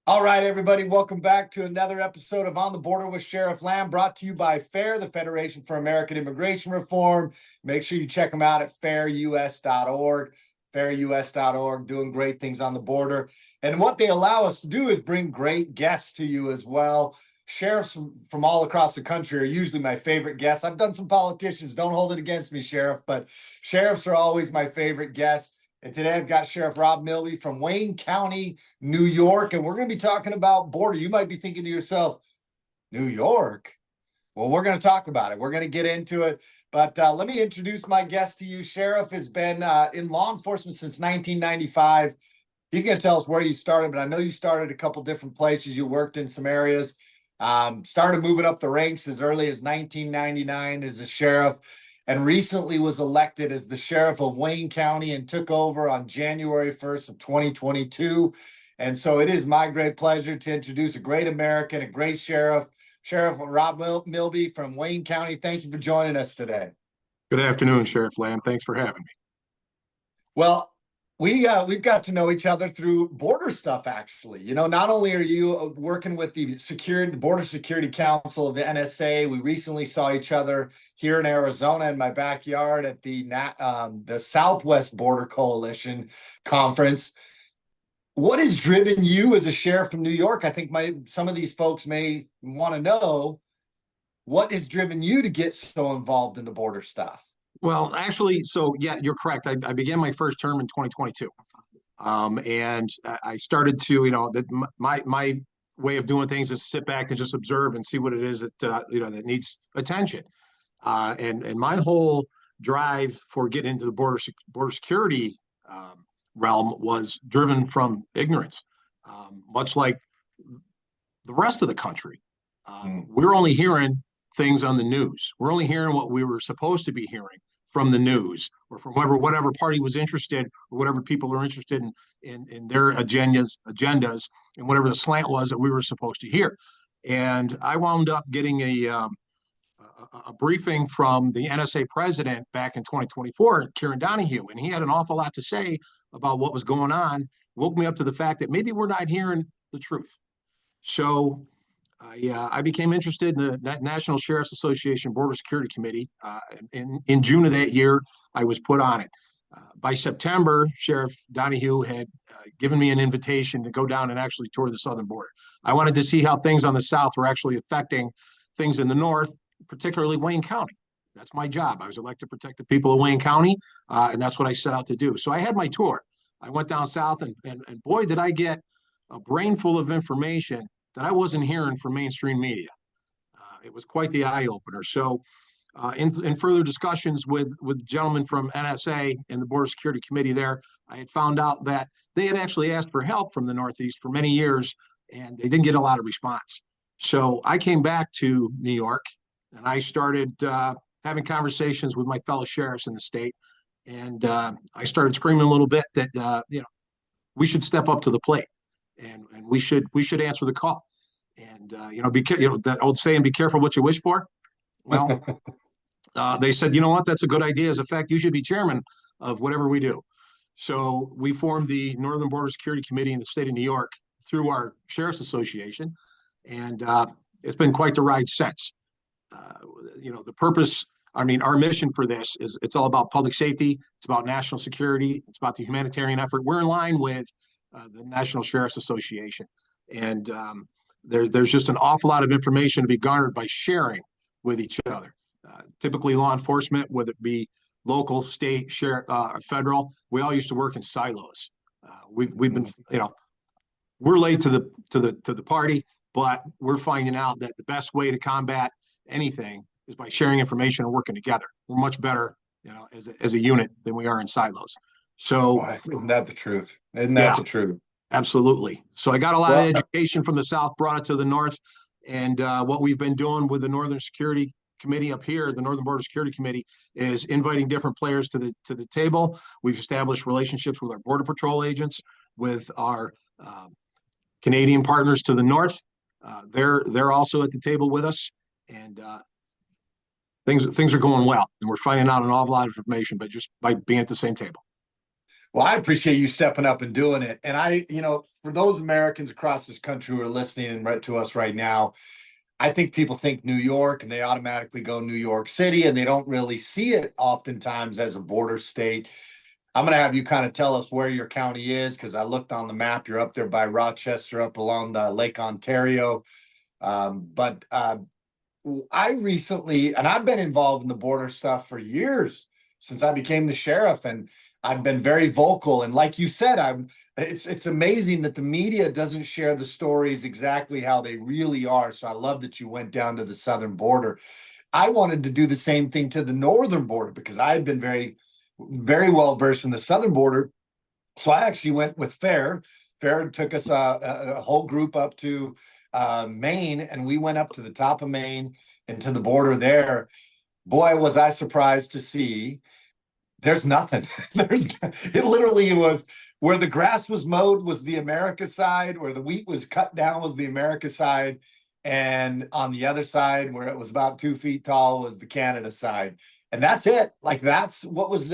All right, everybody, welcome back to another episode of On the Border with Sheriff Lamb, brought to you by FAIR, the Federation for American Immigration Reform. Make sure you check them out at fairus.org, fairus.org, doing great things on the border. And what they allow us to do is bring great guests to you as well. Sheriffs from all across the country are usually my favorite guests. I've done some politicians, don't hold it against me, Sheriff, but sheriffs are always my favorite guests. And today I've got Sheriff Rob Milby from Wayne County, New York, and we're going to be talking about border. You might be thinking to yourself, New York? Well, we're going to talk about it. We're going to get into it. But let me introduce my guest to you. Sheriff has been in law enforcement since 1995. He's going to tell us where you started, but I know you started a couple different places. You worked in some areas, started moving up the ranks as early as 1999 as a sheriff, and recently was elected as the sheriff of Wayne County and took over on January 1st of 2022. And so it is my great pleasure to introduce a great American, a great sheriff, Sheriff Rob Milby from Wayne County. Thank you for joining us today. Good afternoon, Sheriff Lamb. Thanks for having me. Well, we've got to know each other through border stuff, actually. You know, not only are you working with the Border Security Council of the NSA, we recently saw each other here in Arizona in my backyard at the Southwest Border Coalition conference. What has driven you as a sheriff from New York? I think some of these folks may want to know what has driven you to get so involved in the border stuff. Well, actually, so yeah, you're correct. I began my first term in 2022. And I started to, that my way of doing things is sit back and just observe and see what it is that, that needs attention. And my whole drive for getting into the border security realm was driven from ignorance, much like the rest of the country. We're only hearing things on the news. We're only hearing what we were supposed to be hearing from the news or from whatever party was interested or whatever people are interested in their agendas and whatever the slant was that we were supposed to hear. And I wound up getting a briefing from the NSA president back in 2024, Kieran Donahue, and he had an awful lot to say about what was going on, woke me up to the fact that maybe we're not hearing the truth. So I became interested in the National Sheriff's Association Border Security Committee. In June of that year, I was put on it. By September, Sheriff Donahue had given me an invitation to go down and actually tour the southern border. I wanted to see how things on the south were actually affecting things in the north, particularly Wayne County. That's my job. I was elected to protect the people of Wayne County, and that's what I set out to do. So I had my tour. I went down south, and boy, did I get a brain full of information that I wasn't hearing from mainstream media. It was quite the eye opener. So in further discussions with gentlemen from NSA and the Border Security Committee there, I had found out that they had actually asked for help from the Northeast for many years, and they didn't get a lot of response. So I came back to New York, and I started having conversations with my fellow sheriffs in the state, and I started screaming a little bit that we should step up to the plate. And we should answer the call, and that old saying, "Be careful what you wish for." Well, they said, you know what, that's a good idea. As a fact, you should be chairman of whatever we do. So we formed the Northern Border Security Committee in the state of New York through our Sheriff's Association, and it's been quite the ride since. The purpose. I mean, our mission for this is it's all about public safety. It's about national security. It's about the humanitarian effort. We're in line with the National Sheriff's Association. And there's just an awful lot of information to be garnered by sharing with each other. Typically law enforcement, whether it be local, state, sheriff, federal, we all used to work in silos. We've been, we're late to the party, but we're finding out that the best way to combat anything is by sharing information and working together. We're much better, as a unit than we are in silos. So isn't that the truth? Isn't that the truth? Absolutely. So I got a lot of education from the South, brought it to the North. And what we've been doing with the Northern Security Committee up here, the Northern Border Security Committee, is inviting different players to the table. We've established relationships with our Border Patrol agents, with our Canadian partners to the North. They're also at the table with us. And things are going well. And we're finding out an awful lot of information, but just by being at the same table. Well, I appreciate you stepping up and doing it. And for those Americans across this country who are listening right to us right now, I think people think New York and they automatically go New York City and they don't really see it oftentimes as a border state. I'm going to have you kind of tell us where your county is because I looked on the map. You're up there by Rochester, up along the Lake Ontario. But I recently, and I've been involved in the border stuff for years since I became the sheriff, and I've been very vocal. And like you said, it's amazing that the media doesn't share the stories exactly how they really are. So I love that you went down to the southern border. I wanted to do the same thing to the northern border because I've been very, very well versed in the southern border. So I actually went with Fair. Fair took us a whole group up to Maine, and we went up to the top of Maine and to the border there. Boy, was I surprised to see there's nothing. It literally was where the grass was mowed was the America side, where the wheat was cut down was the America side, and on the other side, where it was about 2 feet tall, was the Canada side. And that's it. Like that's what was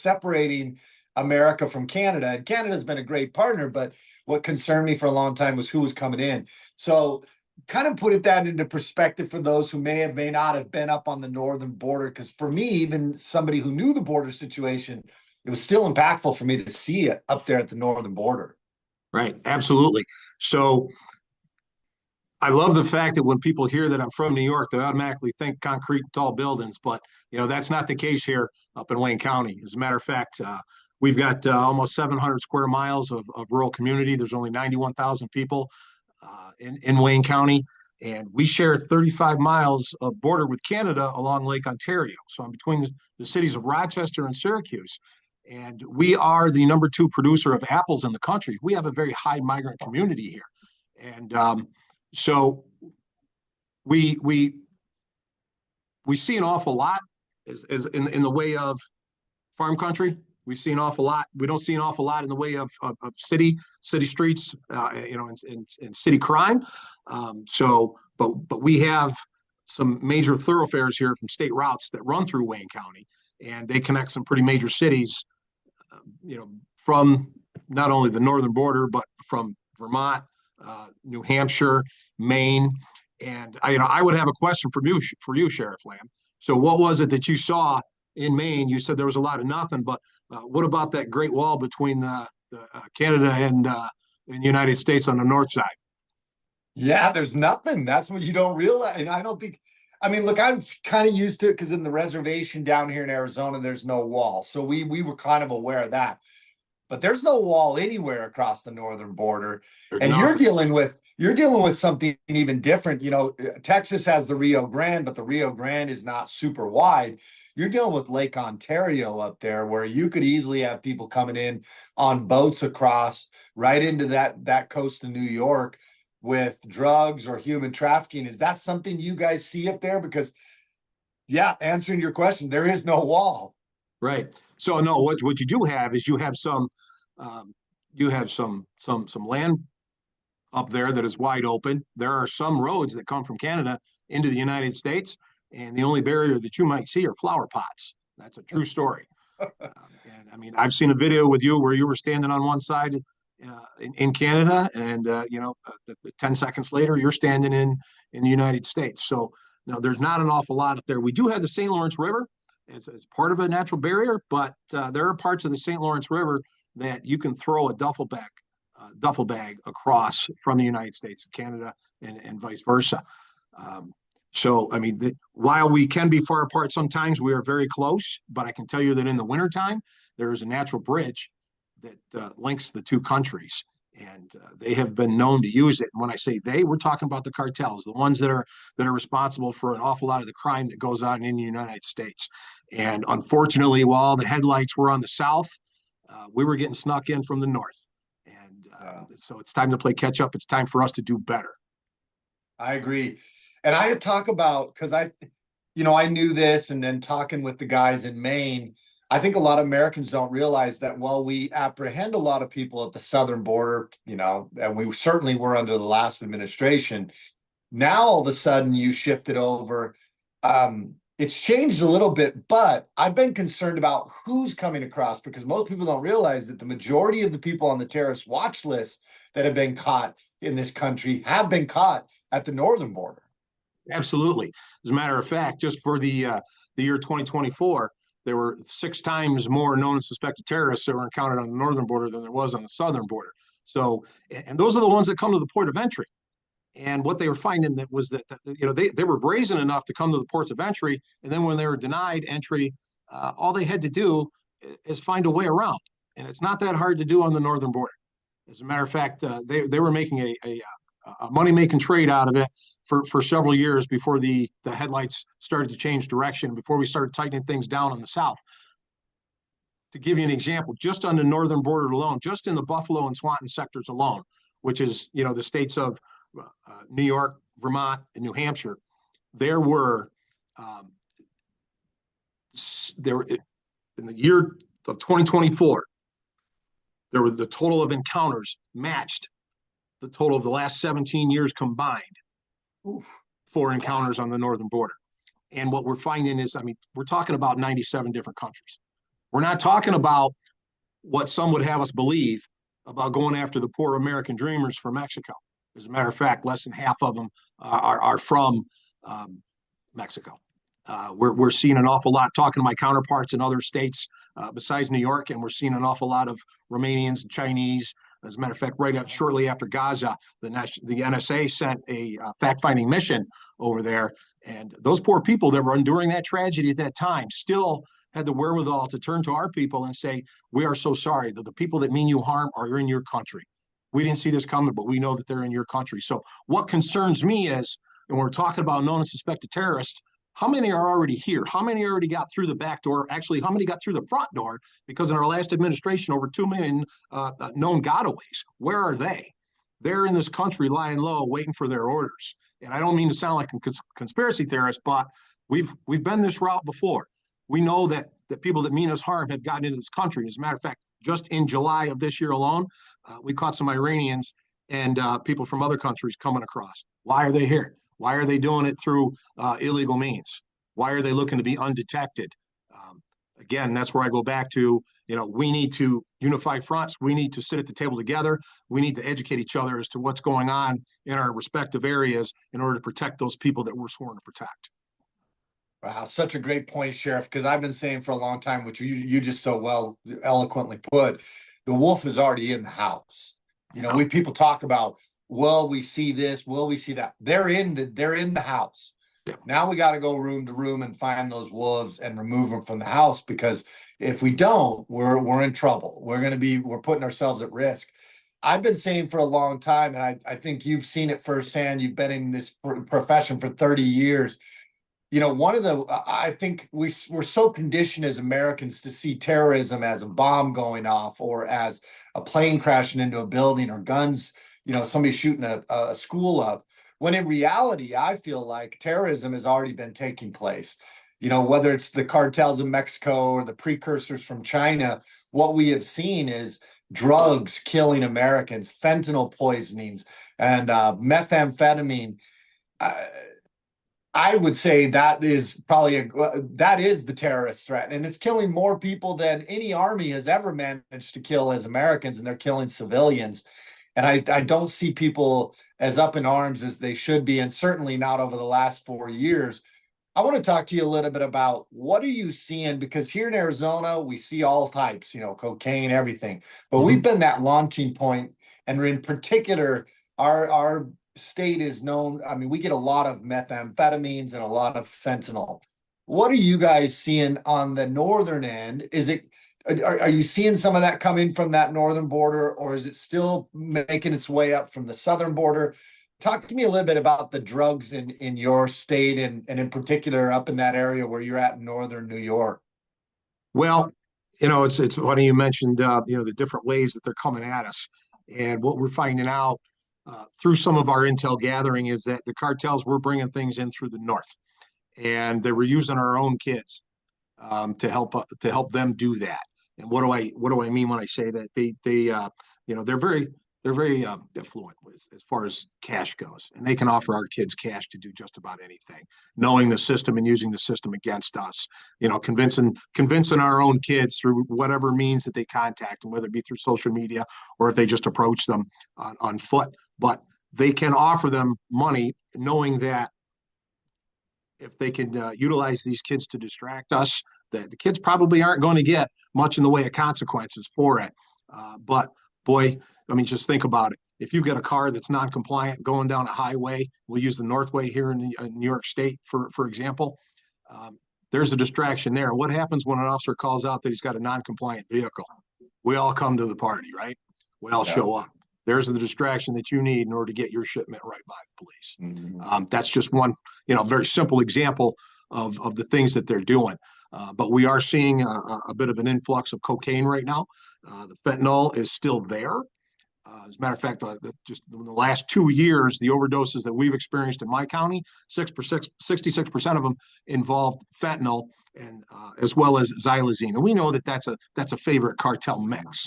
separating America from Canada. And Canada's been a great partner, but what concerned me for a long time was who was coming in. So kind of put that into perspective for those who may not have been up on the northern border. Because for me, even somebody who knew the border situation, it was still impactful for me to see it up there at the northern border. Right, absolutely. So I love the fact that when people hear that I'm from New York, they automatically think concrete and tall buildings, but that's not the case here up in Wayne County. As a matter of fact, we've got almost 700 square miles of rural community. There's only 91,000 people in Wayne County, and we share 35 miles of border with Canada along Lake Ontario. So I'm between the cities of Rochester and Syracuse. And we are the number 2 producer of apples in the country. We have a very high migrant community here. And so we see an awful lot as in the way of farm country. We see an awful lot. We don't see an awful lot in the way of city streets, and city crime. But we have some major thoroughfares here from state routes that run through Wayne County, and they connect some pretty major cities, from not only the northern border, but from Vermont, New Hampshire, Maine. And I would have a question for you, Sheriff Lamb. So what was it that you saw in Maine? You said there was a lot of nothing, but what about that Great Wall between Canada and the United States on the north side? Yeah, there's nothing. That's what you don't realize. And I don't think, I mean, look, I was kind of used to it because in the reservation down here in Arizona, there's no wall. So we were kind of aware of that. But there's no wall anywhere across the northern border. There's And nothing. you're dealing with something even different. Texas has the Rio Grande, but the Rio Grande is not super wide. You're dealing with Lake Ontario up there, where you could easily have people coming in on boats across right into that coast of New York with drugs or human trafficking. Is that something you guys see up there? Because yeah, answering your question, there is no wall. Right. So no, what you do have is you have some land up there that is wide open. There are some roads that come from Canada into the United States, and the only barrier that you might see are flower pots. That's a true story. And I mean, I've seen a video with you where you were standing on one side in Canada, and 10 seconds later, you're standing in the United States. So no, there's not an awful lot up there. We do have the St. Lawrence River as part of a natural barrier, but there are parts of the St. Lawrence River that you can throw a duffel bag across from the United States to Canada and vice versa. So, I mean, while we can be far apart sometimes, we are very close. But I can tell you that in the wintertime, there is a natural bridge that links the two countries. And they have been known to use it. And when I say they, we're talking about the cartels, the ones that are responsible for an awful lot of the crime that goes on in the United States. And unfortunately, while the headlights were on the south, we were getting snuck in from the north. And so it's time to play catch up. It's time for us to do better. I agree. And I talk about, because I knew this, and then talking with the guys in Maine, I think a lot of Americans don't realize that while we apprehend a lot of people at the southern border, and we certainly were under the last administration, now all of a sudden you shifted over. It's changed a little bit, but I've been concerned about who's coming across because most people don't realize that the majority of the people on the terrorist watch list that have been caught in this country have been caught at the northern border. Absolutely. As a matter of fact, just for the year 2024, there were 6 times more known and suspected terrorists that were encountered on the northern border than there was on the southern border. So, and those are the ones that come to the port of entry. And what they were finding that was that they were brazen enough to come to the ports of entry, and then when they were denied entry, all they had to do is find a way around, and it's not that hard to do on the northern border. As a matter of fact, they were making a money making trade out of it for several years before the headlights started to change direction, before we started tightening things down on the south. To give you an example, just on the northern border alone, just in the Buffalo and Swanton sectors alone, which is the states of New York, Vermont, and New Hampshire, there were in the year of 2024, there were the total of encounters matched the total of the last 17 years combined. Oof. For encounters on the northern border. And what we're finding is, I mean, we're talking about 97 different countries. We're not talking about what some would have us believe about going after the poor American dreamers from Mexico. As a matter of fact, less than half of them are from Mexico. We're seeing an awful lot, talking to my counterparts in other states besides New York, and we're seeing an awful lot of Romanians and Chinese. As a matter of fact, shortly after Gaza, the NSA sent a fact-finding mission over there, and those poor people that were enduring that tragedy at that time still had the wherewithal to turn to our people and say, "We are so sorry that the people that mean you harm are in your country. We didn't see this coming, but we know that they're in your country." So what concerns me is, and we're talking about known and suspected terrorists, how many are already here? How many already got through the back door? Actually, how many got through the front door? Because in our last administration, over 2 million known gotaways. Where are they? They're in this country lying low, waiting for their orders. And I don't mean to sound like a conspiracy theorist, but we've been this route before. We know that people that mean us harm have gotten into this country. As a matter of fact, just in July of this year alone, we caught some Iranians and people from other countries coming across. Why are they here? Why are they doing it through illegal means? Why are they looking to be undetected? Again, that's where I go back to, we need to unify fronts. We need to sit at the table together. We need to educate each other as to what's going on in our respective areas in order to protect those people that we're sworn to protect. Wow, such a great point, Sheriff, because I've been saying for a long time, which you just so well eloquently put, the wolf is already in the house. We people talk about, well, we see this, well, we see that. They're in the house. Yeah. Now we got to go room to room and find those wolves and remove them from the house, because if we don't, we're in trouble. We're putting ourselves at risk. I've been saying for a long time, and I think you've seen it firsthand. You've been in this profession for 30 years. I think we're so conditioned as Americans to see terrorism as a bomb going off or as a plane crashing into a building or guns, somebody shooting a school up. When in reality, I feel like terrorism has already been taking place. Whether it's the cartels in Mexico or the precursors from China, what we have seen is drugs killing Americans, fentanyl poisonings, and methamphetamine. I would say that is probably that is the terrorist threat, and it's killing more people than any army has ever managed to kill as Americans, and they're killing civilians. And I don't see people as up in arms as they should be, and certainly not over the last 4 years. I want to talk to you a little bit about what are you seeing, because here in Arizona, we see all types, cocaine, everything, but we've been that launching point, and in particular, our state is known. I mean, we get a lot of methamphetamines and a lot of fentanyl. What are you guys seeing on the northern end? Are you seeing some of that coming from that northern border, or is it still making its way up from the southern border? Talk to me a little bit about the drugs in your state and in particular up in that area where you're at in northern New York. Well, it's funny you mentioned the different ways that they're coming at us, and what we're finding out through some of our intel gathering is that the cartels were bringing things in through the north, and they were using our own kids to help them do that. And what do I mean when I say that? They're they're very affluent as far as cash goes, and they can offer our kids cash to do just about anything, knowing the system and using the system against us. Convincing our own kids through whatever means that they contact them, whether it be through social media or if they just approach them on foot. But they can offer them money, knowing that if they can utilize these kids to distract us, that the kids probably aren't going to get much in the way of consequences for it. But boy, I mean, just think about it. If you've got a car that's non-compliant going down a highway, we'll use the Northway here in New York State, for example. There's a distraction there. What happens when an officer calls out that he's got a non-compliant vehicle? We all come to the party, right? We all show up. There's the distraction that you need in order to get your shipment right by the police. Mm-hmm. That's just one, very simple example of the things that they're doing. But we are seeing a bit of an influx of cocaine right now. The fentanyl is still there. As a matter of fact, just in the last 2 years, the overdoses that we've experienced in my county, 66% of them involved fentanyl, and as well as xylazine. And we know that that's a favorite cartel mix.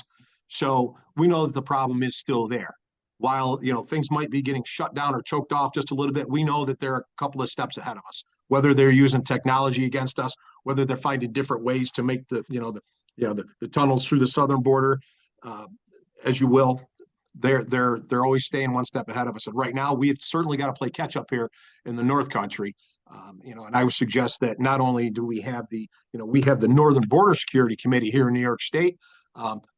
So we know that the problem is still there. While things might be getting shut down or choked off just a little bit, we know that they're a couple of steps ahead of us. Whether they're using technology against us, whether they're finding different ways to make the tunnels through the southern border, as you will, they're always staying one step ahead of us. And right now, we've certainly got to play catch up here in the North Country. And I would suggest that not only do we have the Northern Border Security Committee here in New York State,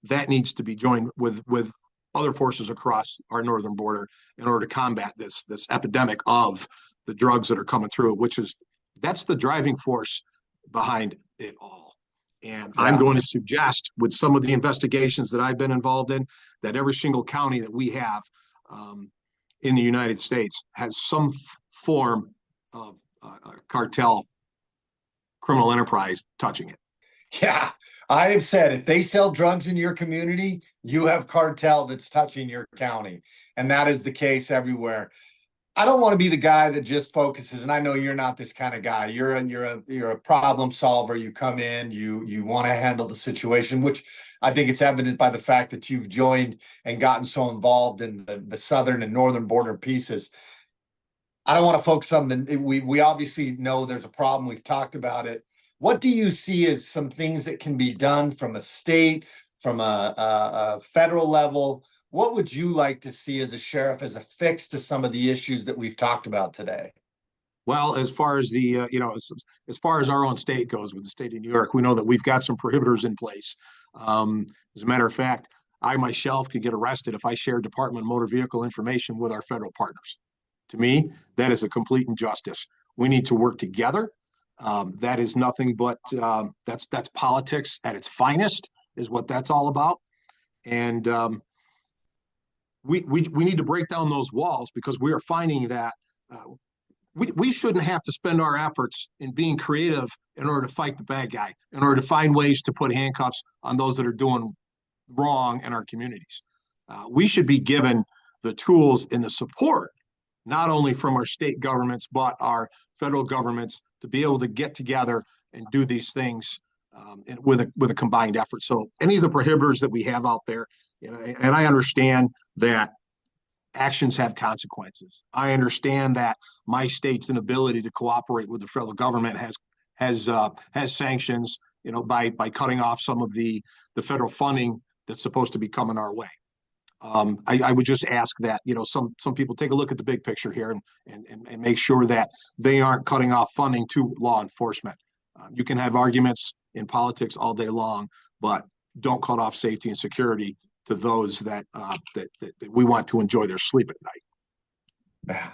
that needs to be joined with other forces across our northern border in order to combat this epidemic of the drugs that are coming through, that's the driving force behind it all. And I'm going to suggest, with some of the investigations that I've been involved in, that every single county that we have in the United States has some form of cartel criminal enterprise touching it. Yeah, I have said if they sell drugs in your community, you have cartel that's touching your county. And that is the case everywhere. I don't want to be the guy that just focuses, and I know you're not this kind of guy. You're a problem solver. You come in, you want to handle the situation, which I think it's evident by the fact that you've joined and gotten so involved in the southern and northern border pieces. I don't want to focus on we obviously know there's a problem. We've talked about it. What do you see as some things that can be done from a state, from a federal level? What would you like to see as a sheriff as a fix to some of the issues that we've talked about today? Well, as far as as far as our own state goes, with the state of New York, we know that we've got some prohibitors in place. As a matter of fact, I myself could get arrested if I share Department of Motor Vehicle information with our federal partners. To me, that is a complete injustice. We need to work together. That is nothing but that's politics at its finest, is what that's all about. And we need to break down those walls, because we are finding that we shouldn't have to spend our efforts in being creative in order to fight the bad guy, in order to find ways to put handcuffs on those that are doing wrong in our communities. We should be given the tools and the support, not only from our state governments, but our federal governments, to be able to get together and do these things with a combined effort. So any of the prohibitors that we have out there, and I understand that actions have consequences. I understand that my state's inability to cooperate with the federal government has sanctions, by cutting off some of the federal funding that's supposed to be coming our way. I would just ask that some people take a look at the big picture here and make sure that they aren't cutting off funding to law enforcement. You can have arguments in politics all day long, but don't cut off safety and security to those that we want to enjoy their sleep at night. Yeah,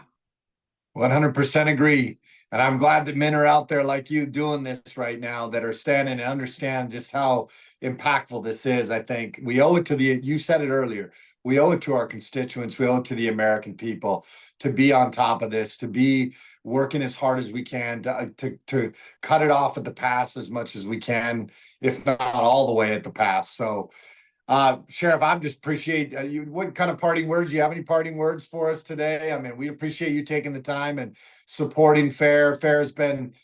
100% agree. And I'm glad that men are out there like you doing this right now, that are standing and understand just how impactful this is. I think we owe it to you said it earlier, we owe it to our constituents, we owe it to the American people to be on top of this, to be working as hard as we can to cut it off at the pass as much as we can, if not all the way at the pass. So Sheriff, I just appreciate you. What kind of parting words? Do you have any parting words for us today? I mean, we appreciate you taking the time and supporting FAIR. FAIR has been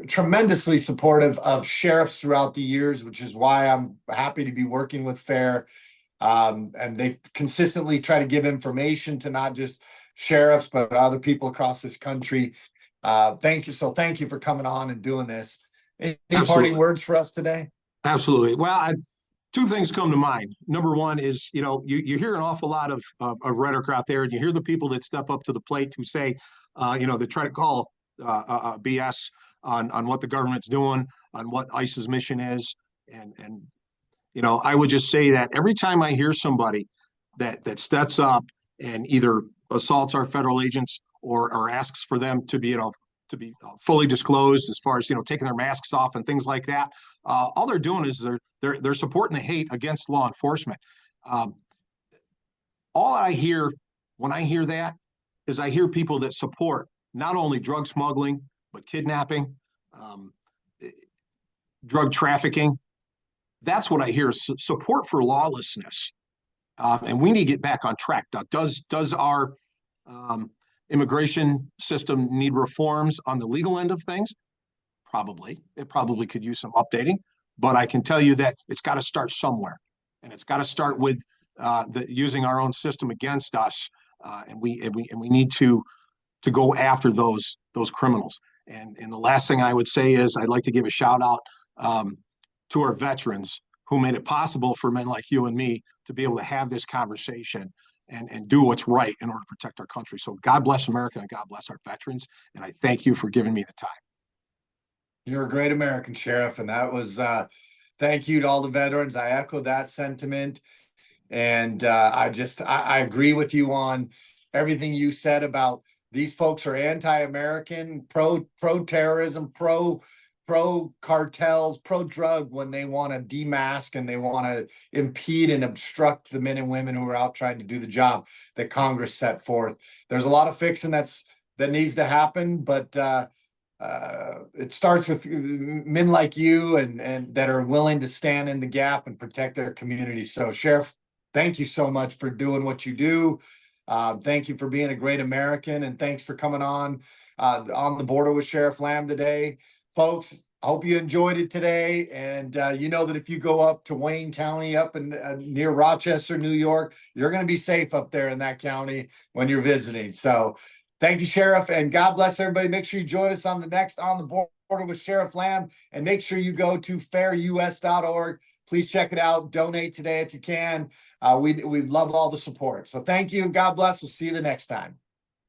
tremendously supportive of sheriffs throughout the years, which is why I'm happy to be working with FAIR. And they consistently try to give information to not just sheriffs, but other people across this country. Thank you. So thank you for coming on and doing this. Any parting Absolutely. words for us today? Absolutely. Well, two things come to mind. Number one is, you hear an awful lot of rhetoric out there, and you hear the people that step up to the plate who say, they try to call BS on what the government's doing, on what ICE's mission is. And I would just say that every time I hear somebody that steps up and either assaults our federal agents or asks for them to be fully disclosed as far as taking their masks off and things like that, all they're doing is they're supporting the hate against law enforcement. Um, all I hear when I hear that is I hear people that support not only drug smuggling but kidnapping, um, drug trafficking. That's what I hear: support for lawlessness. And we need to get back on track. Now, does our immigration system need reforms on the legal end of things? Probably. It probably could use some updating, but I can tell you that it's got to start somewhere, and it's got to start with using our own system against us, and we need to go after those criminals. And the last thing I would say is I'd like to give a shout out um, to our veterans who made it possible for men like you and me to be able to have this conversation and do what's right in order to protect our country. So God bless America and God bless our veterans. And I thank you for giving me the time. You're a great American, Sheriff. And that was, thank you to all the veterans. I echo that sentiment. And I agree with you on everything you said about these folks are anti-American, pro-terrorism, pro cartels, pro drug when they want to demask and they want to impede and obstruct the men and women who are out trying to do the job that Congress set forth. There's a lot of fixing that needs to happen, but it starts with men like you and that are willing to stand in the gap and protect their community. So, Sheriff, thank you so much for doing what you do. Thank you for being a great American, and thanks for coming on the border with Sheriff Lamb today. Folks, I hope you enjoyed it today. And you know that if you go up to Wayne County up in near Rochester, New York, you're going to be safe up there in that county when you're visiting. So thank you, Sheriff, and God bless everybody. Make sure you join us on the next On the Border with Sheriff Lamb, and make sure you go to fairus.org. Please check it out. Donate today if you can. We love all the support. So thank you and God bless. We'll see you the next time.